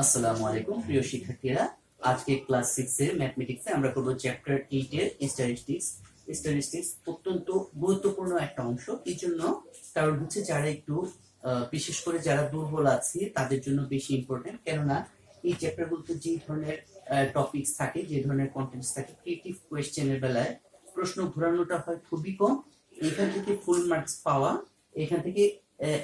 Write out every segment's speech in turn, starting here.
আসসালামু আলাইকুম প্রিয় শিক্ষার্থীরা, আজকে ক্লাস 6 এর ম্যাথমেটিক্সে আমরা করব চ্যাপ্টার 8 এর স্ট্যাটিস্টিক্স। স্ট্যাটিস্টিক্স অত্যন্ত গুরুত্বপূর্ণ একটা অংশ। এই জন্য কারণ হচ্ছে যারা একটু বিশেষ করে যারা দুর্বল আছে তাদের জন্য বেশি ইম্পর্টেন্ট, কেননা এই চ্যাপ্টারগুলোতে যে ধরনের টপিকস থাকে, যে ধরনের কন্টেন্টস থাকে, ক্রিয়েটিভ কোয়েশ্চেনের বেলায় প্রশ্ন ঘোরানোটা হয় খুবই কম। এখান থেকে ফুল মার্কস পাওয়া, এখান থেকে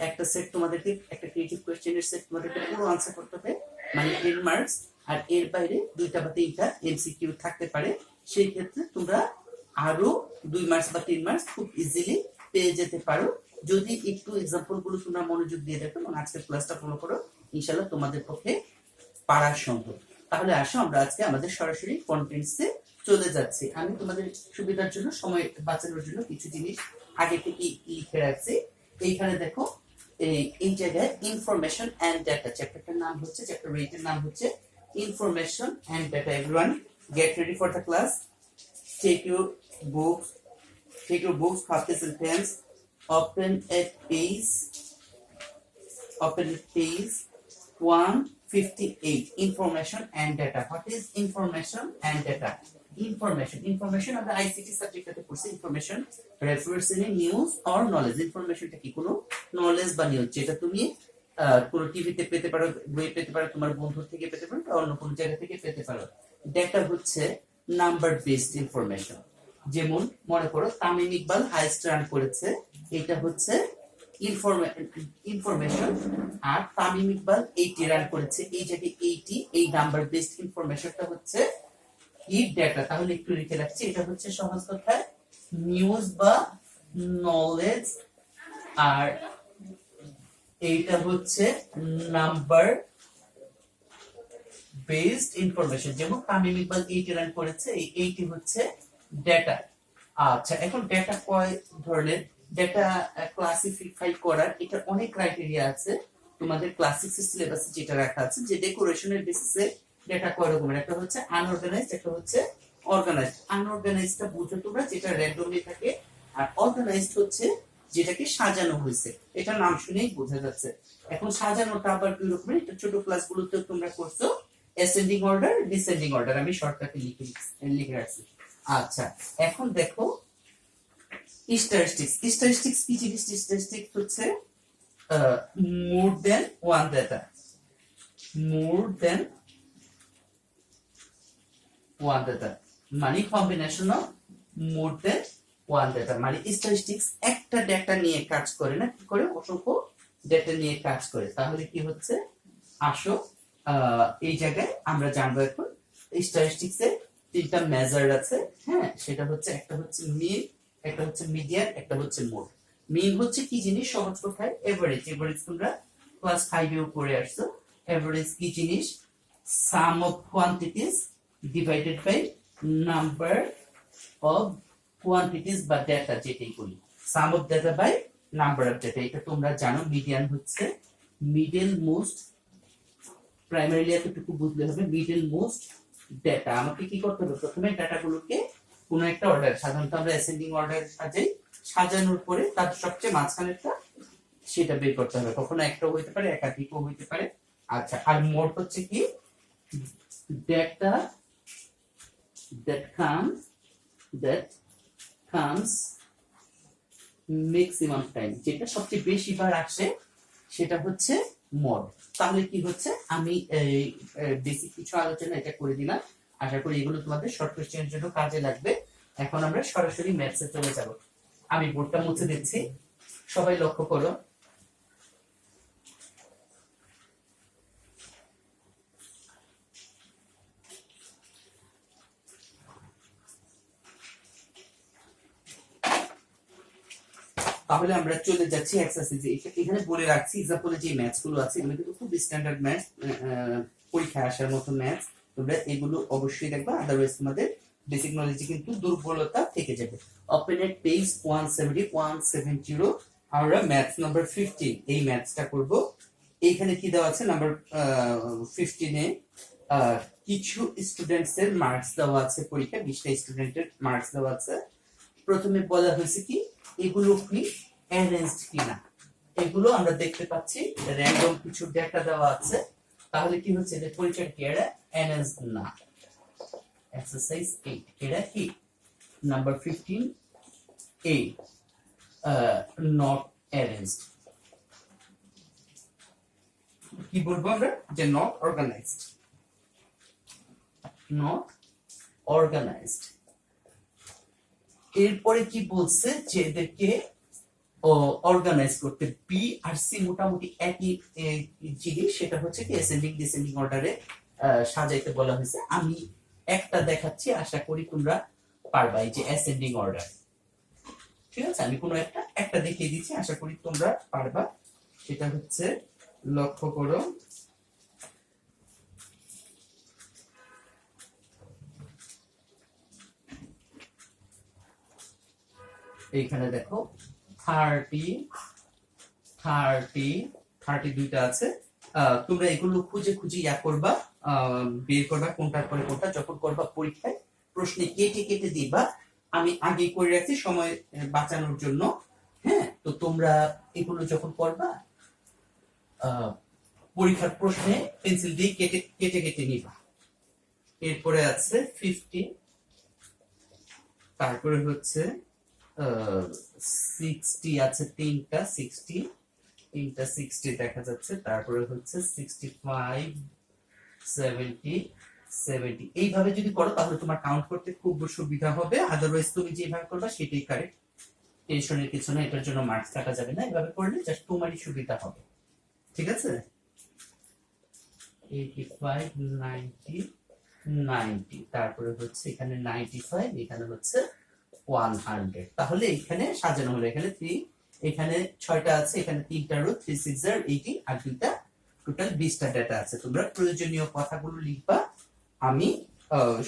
একটা সেট তোমাদেরকে, একটা ক্রিয়েটিভ কোয়েশ্চেনের সেট তোমাদেরকে পুরো আনসার করতে হবে, মানে 10 মার্কস। আর এর বাইরে 2টা বা 3টা এমসিকিউ থাকতে পারে, সেই ক্ষেত্রে তোমরা আরো 2 মার্কস বা 3 মার্কস খুব ইজিলি পেয়ে যেতে পারো যদি একটু এক্সাম্পল গুলো তোমরা মনোযোগ দিয়ে দেখো এবং আজকের ক্লাসটা ফলো করো। ইনশাআল্লাহ তোমাদের পক্ষে পারা সম্ভব। তাহলে আসো আমরা আজকে আমাদের সরাসরি কন্টেন্টসে চলে যাচ্ছি। আমি তোমাদের সুবিধার জন্য, সময় বাঁচানোর জন্য কিছু জিনিস আগে থেকে লিখে রাখছি। এইখানে দেখো, এই জায়গায় ইনফরমেশন এন্ড ডাটা, চ্যাপ্টারটার নাম হচ্ছে, চ্যাপ্টার 8 এর নাম হচ্ছে information and data. Everyone get ready for the class. Take your books, copies and pens. Open at page 158. Information and data. What is information and data? Information আমরা ICT সাবজেক্টটাতে পড়ছি। Information reference in news or knowledge. ইনফরমেশনটা কি? কোনো knowledge বা news যেটা তুমি কোনো টিভিতে পেতে পারো, বইয়ে পেতে পারো, তোমার বন্ধুর থেকে পেতে পারো, বা অন্য কোনো জায়গা থেকে পেতে পারো। ডেটা হচ্ছে নাম্বার বেসড ইনফরমেশন। যেমন মনে করো তামিম ইকবাল হাইয়েস্ট রান করেছে, এটা হচ্ছে ইনফরমেশন। আর তামিম ইকবাল 80 রান করেছে, এই জায়গায় 80, এই নাম্বার বেসড ইনফরমেশনটা হচ্ছে কি? ডেটা। তাহলে একটু লিখে রাখছি, এটা হচ্ছে সহজ কথায় নিউজ বা নলেজ, আর এইটা হচ্ছে নাম্বার বেসড ইনফরমেশন। যেমন তামিম ইকবাল 80 রান করেছে, এই 80 হচ্ছে ডেটা। আচ্ছা, এখন ডেটা কয় ধরনের? ডেটা ক্লাসিফাই করার এটা অনেক ক্রাইটেরিয়া আছে। তোমাদের ক্লাস 6 এর সিলেবাসে যেটা রাখা আছে, যে ডেকোরেশনের বেসিসে ডেটা কয় রকমের, একটা হচ্ছে আনঅর্গানাইজড, একটা হচ্ছে অর্গানাইজড। আনঅর্গানাইজডটা বুঝো তোমরা, যেটা র্যান্ডমলি থাকে, আর অর্গানাইজড হচ্ছে যেটাকে সাজানো হয়েছে। এটা নাম শুনেই বোঝা যাচ্ছে। এখন সাজানোটা আবার দুই রকমের, এটা ছোট ক্লাসগুলোতে তোমরা করছো অ্যাসেন্ডিং অর্ডার, ডিসেন্ডিং অর্ডার। আমি শর্টকাটে লিখে রাখছি। আচ্ছা, এখন দেখো স্ট্যাটিস্টিক্স। স্ট্যাটিস্টিক্স কি জিনিস? স্ট্যাটিস্টিক্স হচ্ছে more than one data. More than one data মানে combination of more than one data. মানে স্ট্যাটিস্টিক্স একটা ডেটা নিয়ে কাজ করে না, কি করে? অসংখ্য ডেটা নিয়ে কাজ করে। তাহলে কি হচ্ছে? আসো এই জায়গায় আমরা জানবো এখন স্ট্যাটিস্টিক্সে 3টা মেজার আছে। হ্যাঁ, সেটা হচ্ছে, একটা হচ্ছে মিন, একটা হচ্ছে মিডিয়ান, একটা হচ্ছে মোড। মিন হচ্ছে কি জিনিস? সহজ কথায় এভারেজ। এভারেজ তোমরা ক্লাস 5 এও পড়ে আসছো। এভারেজ কি জিনিস? Sum of quantities divided by number of quantities বা ডেটা, যেটাই বলি। Sum of data by number of data, এটা তোমরা জানো। মিডিয়ান হচ্ছে মিডল মোস্ট, প্রাইমারিলি এতটুকু বুঝলে হবে, মিডল মোস্ট ডেটা। আমাকে কি করতে হবে? প্রথমে ডাটাগুলোকে কোনো একটা অর্ডার, সাধারণত আমরা অ্যাসেন্ডিং অর্ডার সাজাই, সাজানোর পরে তার সবচেয়ে মাঝখানেরটা সেটা বের করতে হবে। কখনো একটাও হইতে পারে, একাধিকও হইতে পারে। আচ্ছা, আর মোড হচ্ছে কি? Data that comes maximum time, যেটা সবচেয়ে বেশি বার আসে, সেটা হচ্ছে মোড। তাহলে কি হচ্ছে? আমি বেসিক কিছু আলোচনা এটা করে দিলাম, আশা করি এগুলো তোমাদের শর্ট কোশ্চেনের জন্য কাজে লাগবে। এখন আমরা সরাসরি ম্যাথসে চলে যাব। আমি বোর্ডটা মুছে দিচ্ছি, সবাই লক্ষ্য করো। তাহলে আমরা চলে যাচ্ছি এক্সারসাইজে। এখানে বলে রাখছি এক্সাম্পলে যে ম্যাথস গুলো আছে, এগুলো কিন্তু খুব স্ট্যান্ডার্ড ম্যাথস, পরীক্ষায় আসার মতো ম্যাথস। তোমরা এগুলো অবশ্যই দেখবা, আদারওয়াইজ তোমাদের বেসিক নলেজে কিন্তু দুর্বলতা থেকে যাবে। ওপেন এট পেজ 170 আমরা ম্যাথস নাম্বার 15 এই ম্যাথসটা করব। এইখানে কি দেওয়া আছে? নাম্বার 15 এ কিছু স্টুডেন্টস এর মার্কস দেওয়া আছে, পরীক্ষা 20টা স্টুডেন্টের মার্কস দেওয়া আছে। প্রথমে বলা হয়েছে কি এগুলো কি অ্যারেঞ্জড কিনা। এগুলো আমরা দেখতে পাচ্ছি র্যান্ডম কিছু ডেটা দেওয়া আছে, তাহলে কি হচ্ছে যে পরিচয় কি এরা এনএস না এক্সারসাইজ 8 এরা কি নাম্বার 15 এ নট অ্যারেঞ্জড কি বলবো আমরা যে নট অর্গানাইজড নট অর্গানাইজড এরপরে কি বলছে যে এদেরকে অর্গানাইজ করতে বি আর সি মোটামুটি একই জিনিস সেটা হচ্ছে কি অ্যাসেন্ডিং ডিসেন্ডিং অর্ডারে সাজাইতে বলা হয়েছে আমি একটা দেখাচ্ছি আশা করি তোমরা পারবা এই যে অ্যাসেন্ডিং অর্ডার ঠিক আছে আমি কোনো একটা দেখিয়ে দিচ্ছি আশা করি তোমরা পারবা সেটা হচ্ছে লক্ষ্য করো এইখানে দেখো 30 দুইটা আছে তোমরা এগুলো খুঁজে খুঁজে ইয়া করবা বের করবা কোনটার পরে কোনটা যখন করবা পরীক্ষায় প্রশ্নে কেটে কেটে দিবা আমি আগে করে রাখছি সময় বাঁচানোর জন্য হ্যাঁ তো তোমরা এগুলো যখন করবা পরীক্ষার প্রশ্নে পেন্সিল দিয়ে কেটে কেটে কেটে নিবা এরপরে আছে 50 তারপরে হচ্ছে 60 আছে তিনটা 60 দেখা যাচ্ছে তারপরে হচ্ছে 65 70 এইভাবে যদি করো তাহলে তোমার কাউন্ট করতে খুব সুবিধা হবে আদারওয়াইজ তুমি যেভাবে করবা সেটাই কারেক্ট টেনশনের কিছু না এটার জন্য মার্কস কাটা যাবে না এভাবে করলে জাস্ট তোমারই সুবিধা হবে ঠিক আছে 85 90 তারপরে হচ্ছে এখানে 95 এখানে হচ্ছে 100 তাহলে এখানে সাজানো হলো এখানে 3 এখানে 6টা আছে এখানে 3টা রো 3 6 আর 18 আর দুইটা টোটাল 20টা ডেটা আছে তোমরা প্রয়োজনীয় কথাগুলো লিখবা আমি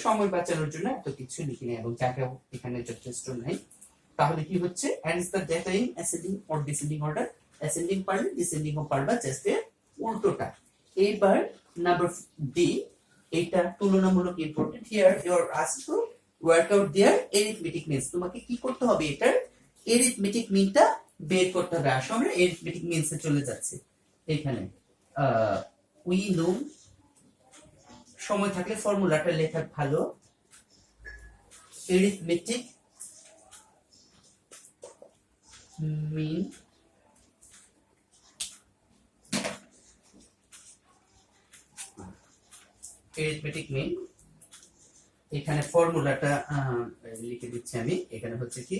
সময় বাঁচানোর জন্য এত কিছু লিখি না এবং জায়গা এখানে যথেষ্ট নাই তাহলে কি হচ্ছে arrange the data in ascending or descending order ascending পারলে ডিসেন্ডিং ও পারবা জাস্ট এর উল্টোটা এবার নাম্বার ডি এটা তুলনামূলক important here you are asked to work out their arithmetic means তোমাকে কি করতে হবে এটার এরিথমেটিক মিনটা বের করতে হবে আসলে আমরা এরিথমেটিক মিনসে চলে যাচ্ছি এখানে উই নো সময় থাকলে ফর্মুলাটা লেখা ভালো এরিথমেটিক মিন এরিথমেটিক মিন এখানে ফর্মুলাটা লিখে দিচ্ছি আমি এখানে হচ্ছে কি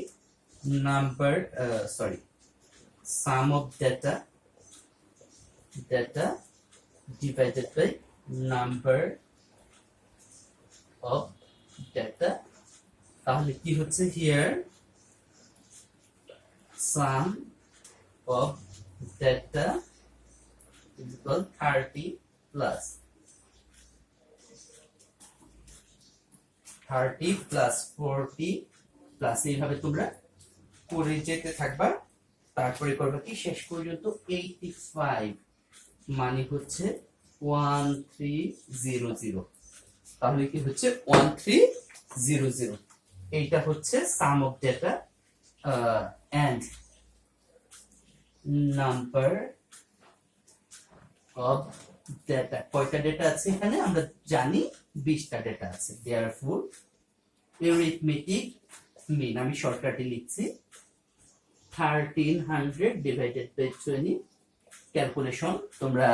number sum of data divided by number of data তাহলে কি হচ্ছে here sum of data is equal 30 plus 30 plus 40 plus এইভাবে তোমরা করে যেতে থাকবা তারপরে করবা কি শেষ পর্যন্ত 85 মানে হচ্ছে 1300 তাহলে কি হচ্ছে 1300 এইটা হচ্ছে sum of data and number of data কয়টা ডেটা আছে এখানে আমরা জানি 20টা ডেটা আছে देयरफॉर arithmetic mean আমি শর্টকাটে লিখছি 1300 ডিভাইডেড বাই 20 ক্যালকুলেশন তোমরা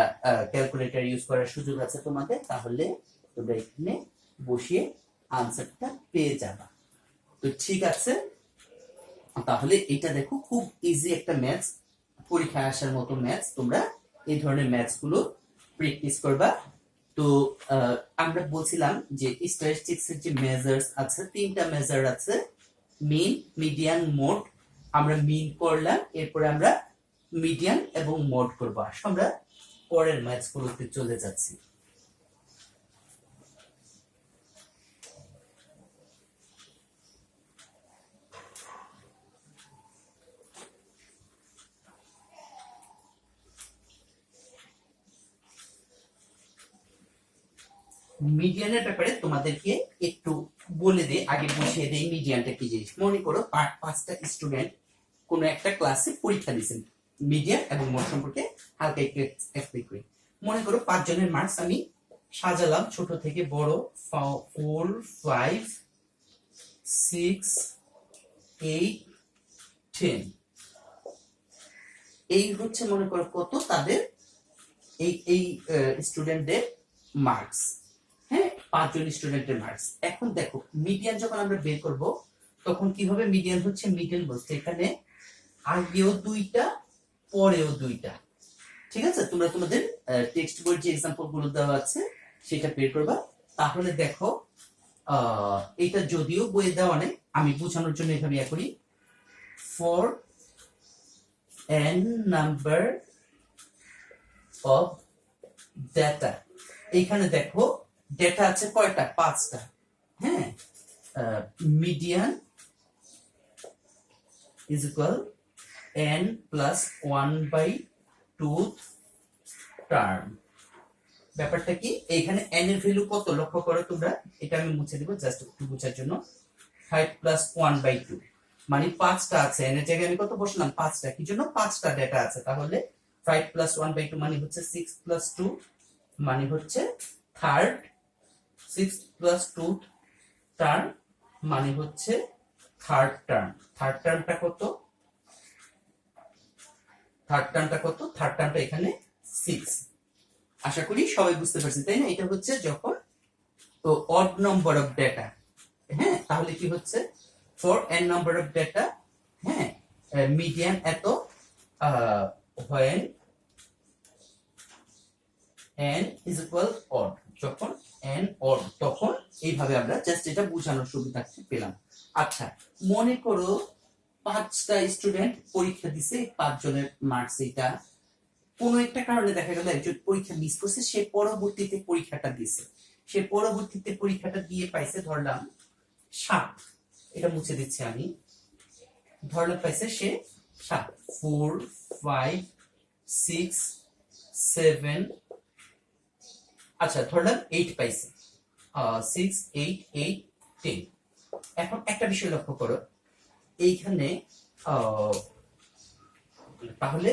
ক্যালকুলেটর ইউজ করার সুযোগ আছে তোমাদের তাহলে তোমরা এখানে বসিয়ে আনসারটা পেয়ে যাবে তো ঠিক আছে তাহলে এটা দেখো খুব ইজি একটা ম্যাথস পরীক্ষায় আসার মতো ম্যাথস তোমরা এই ধরনের ম্যাথস গুলো প্র্যাকটিস করবা তো আমরা বলছিলাম যে স্ট্যাটিস্টিক্স এর যে মেজার্স আছে তিনটা মেজার আছে মিন মিডিয়ান মোড আমরা মিন করলাম এরপর আমরা মিডিয়ান এবং মোড করব আমরা পরের ম্যাথস গুলোতে চলে যাচ্ছি মিডিয়ানের ব্যাপারে তোমাদেরকে একটু বলে দেই আগে বুঝিয়ে দেই মিডিয়ানটা কি জিনিস মনে করো 5টা স্টুডেন্ট কোন একটা ক্লাসে পরীক্ষা দিয়েছেন মিডিয়ান এবং মোড সম্পর্কে হালকা একটু এক্সপ্লেইন করি মনে করো 5 জনের মার্কস আমি সাজালাম ছোট থেকে বড়, 4 5 6 8 10। এই হচ্ছে মনে করো কত তাদের এই এই স্টুডেন্টদের মার্কস। হ্যাঁ, 5 জন স্টুডেন্টের মার্কস। এখন দেখো মিডিয়ান যখন আমরা বের করব তখন কি হবে, মিডিয়ান হচ্ছে মিডল বলতে এখানে আগেও দুইটা পরেও দুইটা। ঠিক আছে, তোমরা তোমাদের টেক্সট বইয়ের যে এক্সাম্পল গুলো দেওয়া আছে সেটা বের করবা। তাহলে দেখো এটা যদিও বইয়ে দেওয়া নেই, আমি বোঝানোর জন্য এভাবে ইয়া করি। For n number of data, এইখানে দেখো ডেটা আছে কয়টা, 5টা। হ্যাঁ, median is equal n plus 1/2 term. ব্যাপারটা কি, এইখানে n এর ভ্যালু কত লক্ষ্য করো তোমরা, এটা আমি মুছে দিব জাস্ট একটু বোঝার জন্য। 5 প্লাস 1/2 মানে 5টা আছে, n এর জায়গায় আমি কত বসলাম, 5টা। কি জন্য, 5টা ডেটা আছে। তাহলে 5 প্লাস 1/2 মানে হচ্ছে 6 প্লাস 2 মানে হচ্ছে থার্ড, 6 প্লাস 2 টার্ম মানে হচ্ছে থার্ড টার্ম। থার্ড টার্মটা কত, থার্ড টার্মটা এখানে 6। আশা করি সবাই বুঝতে পারছেন, তাই না? এটা হচ্ছে যখন তো অড নাম্বার অফ ডেটা। হ্যাঁ, তাহলে কি হচ্ছে, for n number of data, হ্যাঁ, মিডিয়ান এত, when n is equal odd, যখন n odd তখন এইভাবে আমরা জাস্ট এটা বোঝানোর সুবিধার্থে পেলাম। আচ্ছা, মনে করো 5টা স্টুডেন্ট পরীক্ষা দিছে, 5 জনের মার্কস। এটা কোন একটা কারণে দেখা গেল একজন পরীক্ষা মিস করছে, সে পরবর্তীতে পরীক্ষাটা দিছে, সে পরবর্তীতে পরীক্ষাটা দিয়ে পাইছে ধরলাম 7। এটা মুছে দিচ্ছি আমি, ধরলাম পাইছে সে 7। 4 5 6 7, আচ্ছা ধরলাম 8 পাইছে, 6 8 8 10। এখন একটা বিষয় লক্ষ্য করো, এইখানে তাহলে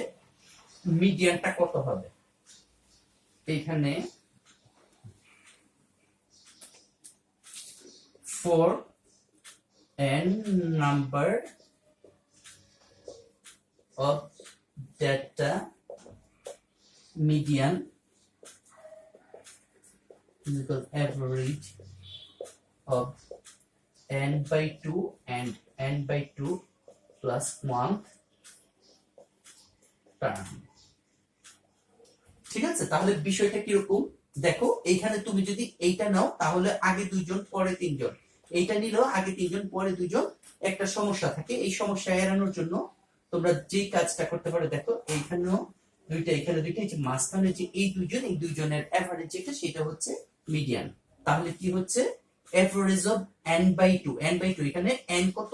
মিডিয়ানটা কত হবে, এইখানে 4 n number of data median is equal average of n by 2 and n by 2 plus 1 term. ঠিক আছে, তাহলে বিষয়টা কিরকম দেখো, এইখানে তুমি যদি এইটা নাও তাহলে আগে 2 জন পরে 3 জন, এইটা নিলেও আগে 3 জন পরে 2 জন। একটা সমস্যা থাকে, এই সমস্যা এড়ানোর জন্য তোমরা যে কাজটা করতে পারো, দেখো এইখানেও দুইটা, এখানে দুইটা, এই যে মাঝখানে যে এই 2 জন, এই 2 জনের এভারেজ যেটা সেটা হচ্ছে মিডিয়ান। তাহলে কি হচ্ছে, average of n by 2, n by 2, এখানে n কত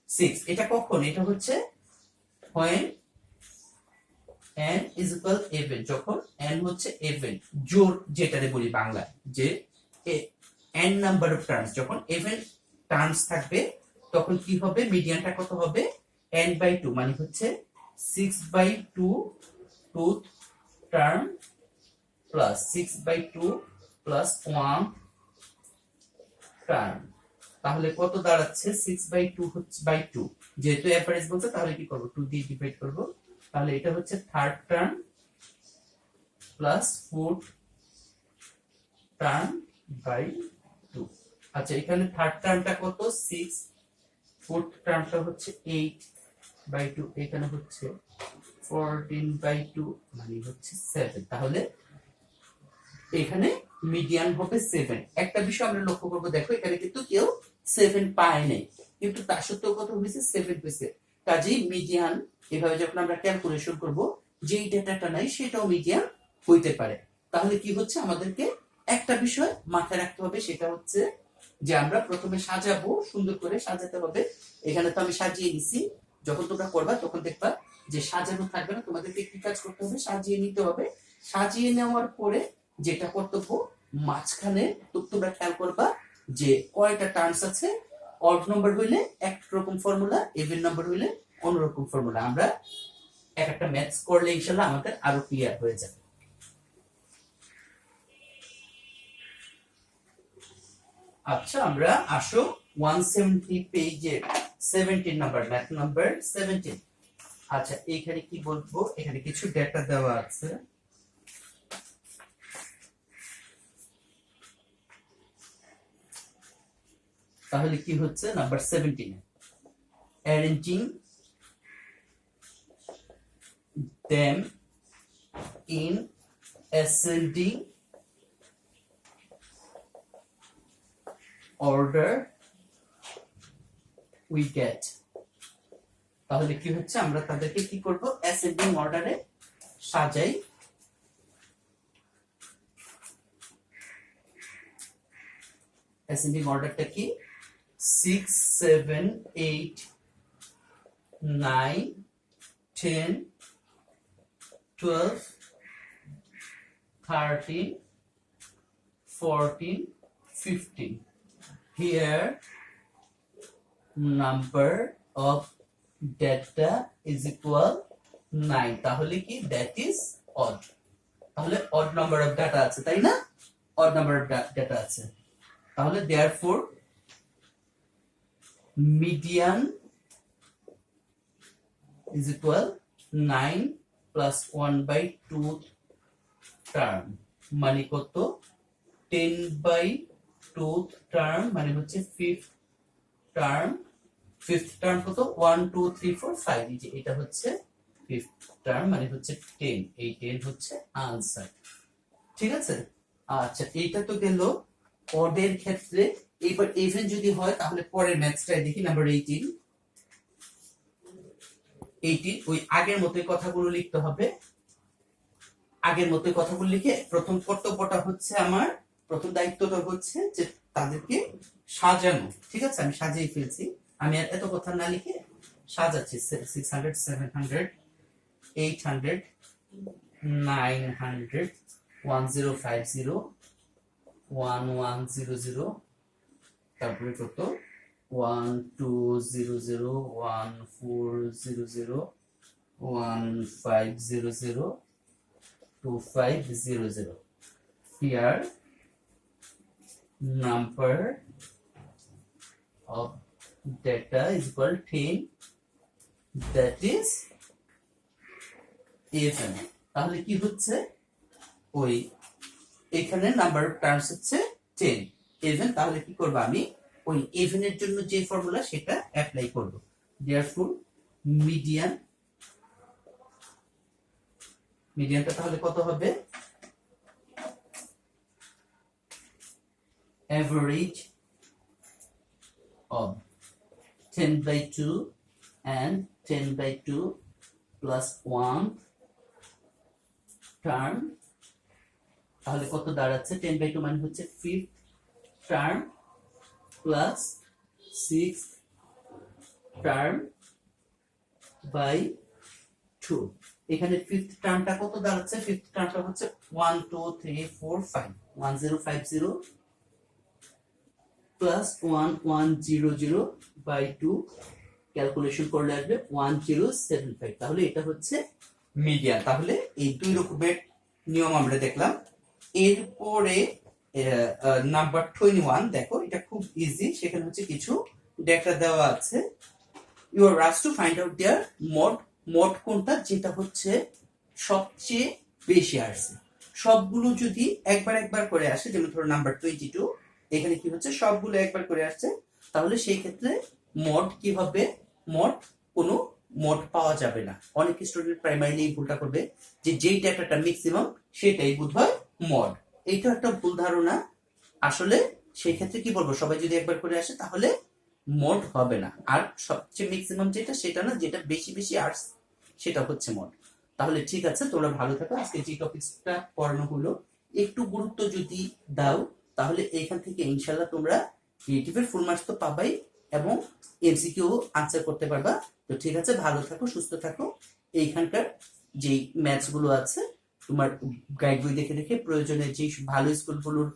6। এটা কখন, এটা হচ্ছে when n is equal even, যখন n হচ্ছে even, জোর যেটারে বলি বাংলা, যে n নাম্বার অফ টার্মস, যখন even টার্মস থাকবে তখন কি হবে, মিডিয়ানটা কত হবে, n বাই 2 মানে হচ্ছে 6 বাই 2 টুথ term plus 6 by 2 plus 1 term. তাহলে কত দাঁড়াচ্ছে, 6 বাই 2 হচ্ছে বাই 2, যেহেতু এভারেজ বলছে তাহলে কি করব, 2 দিয়ে ডিভাইড করব। তাহলে এটা হচ্ছে third term plus fourth term by 2। আচ্ছা, এখানে থার্ড টার্মটা কত 6, ফোর্থ টার্মটা হচ্ছে 8 বাই 2, এখানে হচ্ছে 14 বাই 2 মানে হচ্ছে 7। তাহলে এখানে মিডিয়ান হবে 7। একটা বিষয় আমরা লক্ষ্য করব, দেখো এখানে কিন্তু কেউ 7 পায় নাই, কিন্তু তার সত্ত্বেও কত হয়েছে, 7 পেয়েছে। কাজেই মিডিয়ান এভাবে যখন আমরা ক্যালকুলেশন করব, যেই ডেটাটা নাই সেটাও মিডিয়ান হইতে পারে। তাহলে কি হচ্ছে, আমাদেরকে একটা বিষয় মাথায় রাখতে হবে, সেটা হচ্ছে যে আমরা প্রথমে সাজাবো, সুন্দর করে সাজাতে হবে। এখানে তো আমি সাজিয়ে নিছি, যখন তোমরা করবা তখন দেখবা যে সাজানো থাকবে না, তোমাদেরকে কি কাজ করতে হবে, সাজিয়ে নিতে হবে। সাজিয়ে নেওয়ার পরে যেটা কর্তব্য, মাঝখানে তোমরা খেয়াল করবা যে কয়টা টার্মস আছে। অড নাম্বার হইলে একরকম ফর্মুলা, ইভেন নাম্বার হইলে অন্যরকম ফর্মুলা। আমরা একটা ম্যাথস করলে ইনশাআল্লাহ আমাদের আরো ক্লিয়ার হয়ে যাবে। আচ্ছা আমরা আসো 170 পেজের 17 নাম্বার ম্যাথ নাম্বার 17। আচ্ছা এইখানে কি বলবো, এখানে কিছু ডেটা দেওয়া আছে। তাহলে কি হচ্ছে number 17 arranging them in ascending order we get। তাহলে কি হচ্ছে আমরা তাদেরকে কি করব, অ্যাসেন্ডিং অর্ডারে সাজাই। অ্যাসেন্ডিং অর্ডারটা কি 6 7 8 9 10 12 13 14 15। Here number of data is equal 9। তাহলে কি that is odd। তাহলে odd number of data আছে, তাই না? odd number of data আছে। তাহলে therefore median is equal 9 plus 1/2 term মানে কত 10/2 টার্ম মানে হচ্ছে ফিফথ টার্ম কত 1 2 3 4 5। এই যে এটা হচ্ছে ফিফথ টার্ম মানে হচ্ছে 10। এই 10 হচ্ছে आंसर। ঠিক আছে। আচ্ছা এইটা তো গেল অডের ক্ষেত্রে। এবার ইভেন যদি হয় তাহলে পরের ম্যাথসটাই দেখি নাম্বার 18 ওই আগের মতোই কথাগুলো লিখতে হবে। আগের মতোই কথাগুলো লিখে প্রথম কর্তব্যটা হচ্ছে আমার, প্রথম দায়িত্বটা হচ্ছে যে তাদেরকে সাজানো। ঠিক আছে, আমি সাজিয়ে ফেলছি। আমি আর এত কথা না লিখে সাজাচ্ছি। 600 700 800 900 1050 1100 তারপরে কত 1200 1400 1500 2500। Here number of data is equal 10, that is even। তাহলে কি হচ্ছে ওই এখানে নাম্বার অফ টার্মস হচ্ছে 10 even। তাহলে কি করব আমি ওই even এর জন্য যে ফর্মুলা সেটা অ্যাপ্লাই করব। therefore মিডিয়ানটা তাহলে কত হবে average of 10/2 and 10/2 plus 1 term. তাহলে কত দাঁড়াচ্ছে 10/2 মানে হচ্ছে fifth term plus 6 term by 2। এখানে ফিফথ টার্মটা কত দাঁড়াচ্ছে, ফিফথ টার্মটা হচ্ছে 1 2 3 4 5 1050 প্লাস 1100 বাই 2 ক্যালকুলেশন করলে আসবে 1075। তাহলে এটা হচ্ছে মিডিয়ান। তাহলে এই দুই রকমের নিয়ম আমরা দেখলাম। এরপরে নাম্বার 21 দেখো, এটা খুব ইজি। সেখানে হচ্ছে কিছু ডেটা দেওয়া আছে। You are asked to find out their mode কোনটা যেটা হচ্ছে সবচেয়ে বেশি আসছে। সবগুলো যদি একবার করে আসে, যেমন ধরো নাম্বার 22 এখানে কি হচ্ছে সবগুলো একবার করে আসছে, তাহলে সেই ক্ষেত্রে মোড কি হবে, মোড কোনো মোড পাওয়া যাবে না। অনেক স্টুডেন্ট প্রাইমারিলি এই ভুলটা করবে যে যেই ডেটাটা ম্যাক্সিমাম সেটাই বোধহয় মোড। এইটা একটা ভুল ধারণা। আসলে সেই ক্ষেত্রে কি বলবো, সবাই যদি একবার করে আসে তাহলে মোড হবে না। আর সবচেয়ে ম্যাক্সিমাম যেটা সেটা না, যেটা বেশি আসছে সেটা হচ্ছে মোড। তাহলে ঠিক আছে, তোমরা ভালো থাকো। আজকে যে টপিকসটা পড়ানো হলো একটু গুরুত্ব যদি দাও তাহলে এখান থেকে ইনশাআল্লাহ তোমরা ক্রিয়েটিভের ফুল মার্কস তো পাবাই এবং এমসিকিউ আনসার করতে পারবা। তো ঠিক আছে, ভালো থাকো, সুস্থ থাকো। এইখানকার যে ম্যাথস গুলো আছে তোমার গাইড বই দেখে দেখে প্রয়োজনে যে ভালো স্কুলগুলোর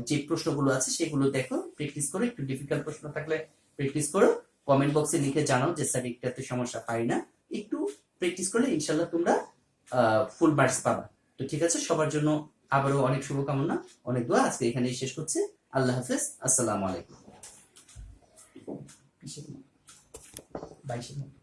যে প্রশ্নগুলো আছে সেগুলো দেখো, প্র্যাকটিস করো। একটু ডিফিকাল্ট প্রশ্ন থাকলে প্র্যাকটিস করো। কমেন্ট বক্সে লিখে জানাও যে স্যার একটাতে সমস্যা পাই না। একটু প্র্যাকটিস করলে ইনশাআল্লাহ তোমরা ফুল মার্কস পাবা। তো ঠিক আছে, সবার জন্য আবারও অনেক শুভকামনা, অনেক দোয়া। আজকে এখানেই শেষ করছি। আল্লাহ হাফেজ, আসসালামু আলাইকুম। 22